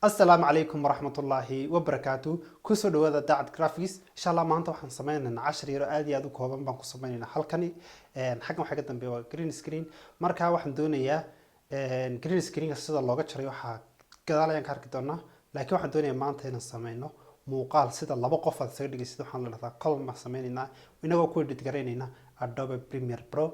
السلام عليكم ورحمة الله وبركاته كسر هذا داعت جرافيكس إن شاء الله ما أنت وحنا سمعنا 10 يورو آدي أدو كوبان بنكو سمعنا حلقني حاجة وحاجة تنبيه جرين سكرين مركها واحد دونية جرين سكرين الصدى اللغة شري وحا كذا لا ينكر كدونا لكن واحد دونية ما أنت هنا سمعنا muuqaal sida laba qof aad isaga dhigaysid waxaan la dhahdaa column baan sameynaynaa inagoo ku edit garaynaynaa Adobe Premiere Pro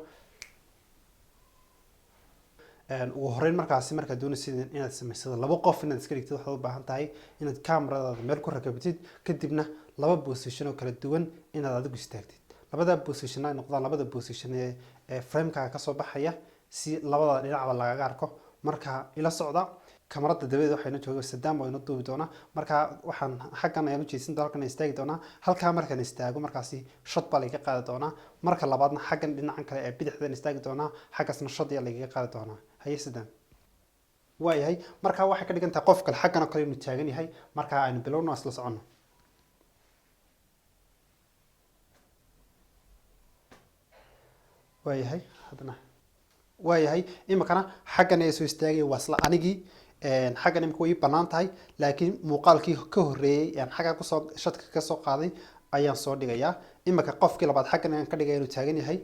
ugu horeyn markaasi markaad doonaysid inaad sameysado laba qof inaad iska dhigtid waxaad u baahan tahay inaad kamaradaada meel ku rakibtid kadibna laba position oo kala duwan inaad adigu istaagtid labada position ay noqdaan labada position ee frame-ka ka soo baxaya si labada dhinacba lagaga arko marka ila socda kamarada dabadeed waxayna joogay Saddam oo inoo duubi doona marka waxaan xaggan ayaan u jeedin halkan istaagi doona halka markaan istaago markaasi shot baa laga qaadi doona marka labaadna xaggan dhinacan kale ee bidixdan istaagi doona xaggasna shot ayaa laga qaadi doona haye Saddam waayahay marka waxay ka dhigan tahay qof kale xaggan oo kale inuu taagan yahay marka aynu bilowno asla socono waayahay hadana waayahay imikana xaggan ay soo istaagay wasla anigii xaggan imika way banaan tahay laakiin muuqaalkii ka horeeyay xagga ku soo shadka ka soo qaaday ayaan soo dhigayaa imika qofkii labaad xaggan aan ka dhigay inuu taagan yahay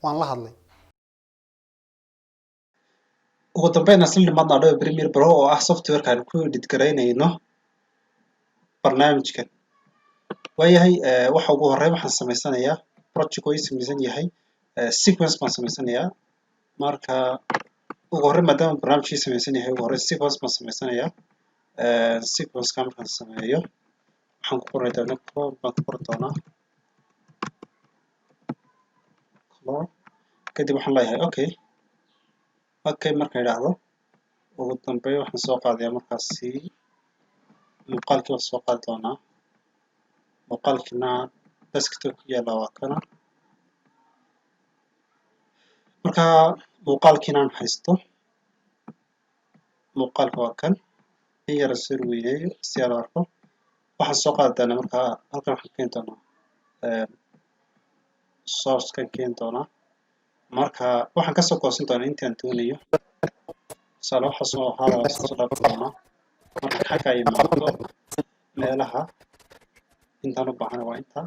waan la hadlay ugu dambeyn asal nimaadna Adobe Premiere Pro oo ah software kan ku edit garaynayno barnaamijkan waayahay waxa ugu horeeya waxaan sameysanayaa project oo sameysan yahay sequence baan sameysanayaa marka ugu horeeya maadaama barnaamijkii sameysan yahay ugu horeeya sequence baan sameysanayaa sequence ka markaan sameeyo waxaan ku qoray doonaa baan ku qori doonaa kadib waxaan leeyahay okay markaan idhaahdo ugu dambeyn waxaan soo qaadayaa markaasi muuqaalkii waan soo qaadi doonaa muuqaalkiina desktop ku yaala waa kana marka muuqaalkiina aan haysto muuqaalka waa kan in yar soo weyneeyo si aad arko waxaan soo qaadi doonaa marka halkan waxaan keeni doonaa source kan keeni doonaa marka waxaan kasoo goosan doonaa intii aan doonayo sala waxa soo haada soo dhaaf doonaa marka xagga ay imaado meelaha intaan u baahan waa inta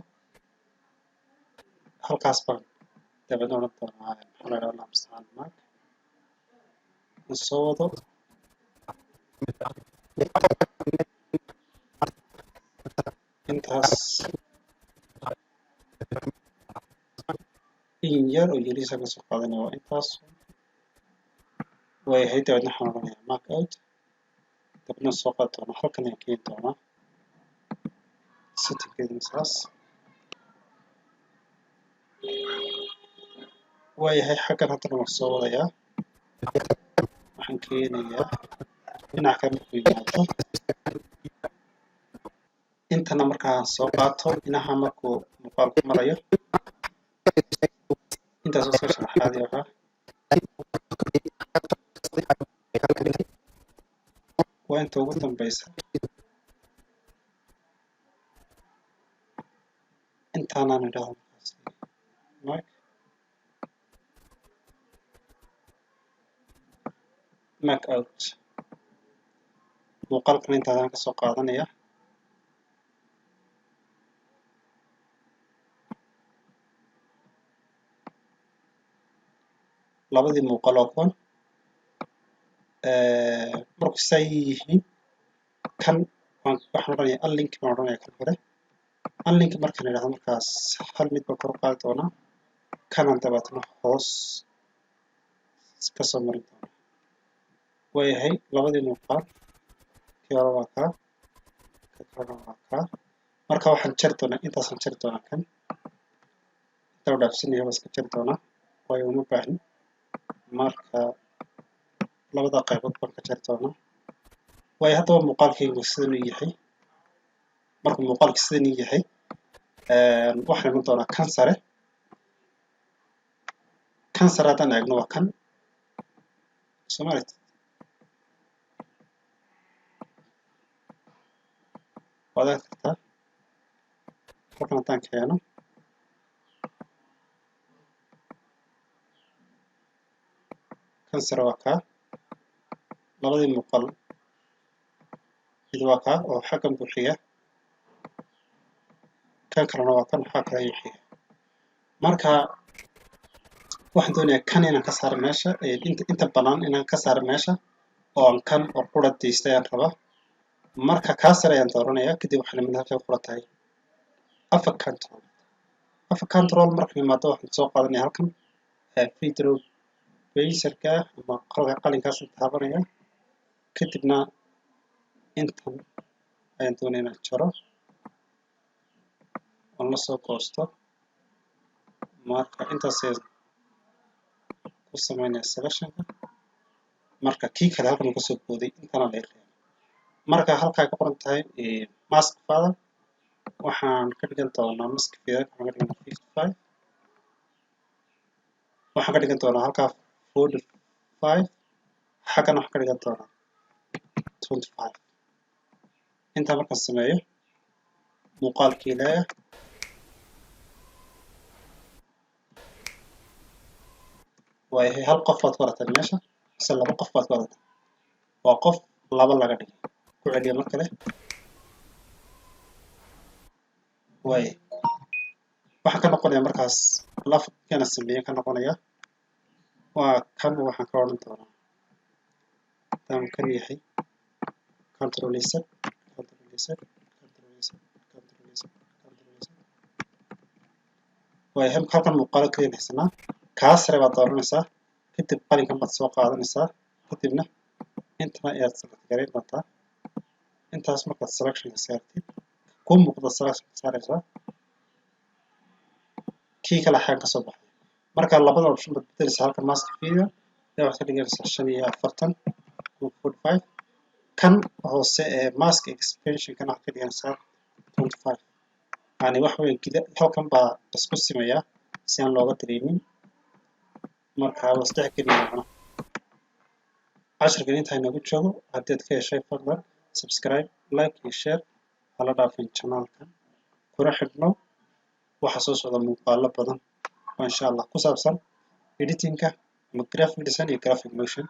halkaas baan dabadna oran doonaa maxaa la yidhahdaa lamsaan mark soo wado intaas in yar oo yariisa ka soo qaadanaya waa intaas waayahay dabadna waxaan oranayaa mark out dabadna soo qaadi doonaa halkan ayaan keeni doonaa settingkeedina saas waayahay xaggan haddana waan soo wadayaa waxaan keenayaa dhinaca kale markuu yimaado intana markaa soo qaato dhinaca markuu muuqaalku marayo intaas oo soo sharaxaadi ahaa waa inta ugu dambeysa intaanaan idhaahdo mark out muuqaalkan intaadaan ka soo qaadanaya labadii muuqaal oo kuwan marku saa yihiin kan waxaan oranayaa unlink baan oranayaa kan hore unlink markaan idhaahdo markaas hal mid baan kor u qaadi doonaa kanan dabeetana hoos ka soo marin doonaa waayahay labadii muuqaal kii hore waa kaa ka kalena waa kaa marka waxaan jari doonaa intaasaan jari doonaa kan inta u dhaafsanaya baa iska jari doonaa waayo uma baahni marka labada qaybood baan ka jari doonaa waayo haddaba muuqaalkaygu sidan u yahay marka muuqaalka sidan u yahay waxaan iman doonaa kan sare haddaan eegno waa kan Somalit waad arki kartaa halkan haddaan keeno kan sare waa kaa labadii muuqaal mid waa kaa oo xaggan buuxiya kan kalena waa kan waxaa kale ayuu xiga marka waxaan doonayaa kan inaan ka saaro meesha inta bannaan inaan ka saaro meesha oo aan kan oo qura daystay ayaan rabaa marka kaa sare ayaan dooranayaa kadib waxaa lamid halkay qura tahay afar control marka yimaado waxaan soo qaadanaya halkan video baserka ama qalinkaas taabanaya kadibna intan ayaan doonaya inaan jaro oon la soo goosto marka intaas ayaan ku sameynaya selectionka marka kii kale halkan uu kasoo booday intana la reebo marka halkaa ka qoran tahay mask father waxaan ka dhigan doonaa mask father waxaan ka dhigan 55 waxaan ka dhigan doonaa halkaa 45 xaggana waxaan ka dhigan doonaa 25 intaa markaan sameeyo muuqaalkii leeya waayahay hal qof baad ku aragtaa meesha mise laba qof baad ku aragtaa waa qof laba laga dhigay ku celiya mar kale waay waxaan ka noqonaya markaas lafkana sameeye ka noqonaya waa kan waxaan ka odhan doonaa hadaan kan yahay control Z waay halkan muuqaalo kaliya haysanaa kaa sare baad dooranaysaa kadib qalinkan baad soo qaadanaysaa kadibna intana ayaad select gareyn doontaa intaas markaad selectionka saartid kuu muuqda selectionka saaraysaa kii kale xaggan kasoo baxay marka labada option baad bedelaysaa halkan mask video ayaa waxaad ka dhigaysaa 45 kan hoose ee mask expansion kana waxaad ka dhigaysaa 25 yani wax weyn halkan baa isku simaya si aan looga dareemin marka waa saddex keliya macna casharkan intaa inoogu joogo haddii aad ka heshay fadlan subscribe like iyo share hala dhaafin channelkan kuna xidhno waxa soo socda muuqaalo badan oo insha Allah ku saabsan editingka ama graphic design iyo graphic motion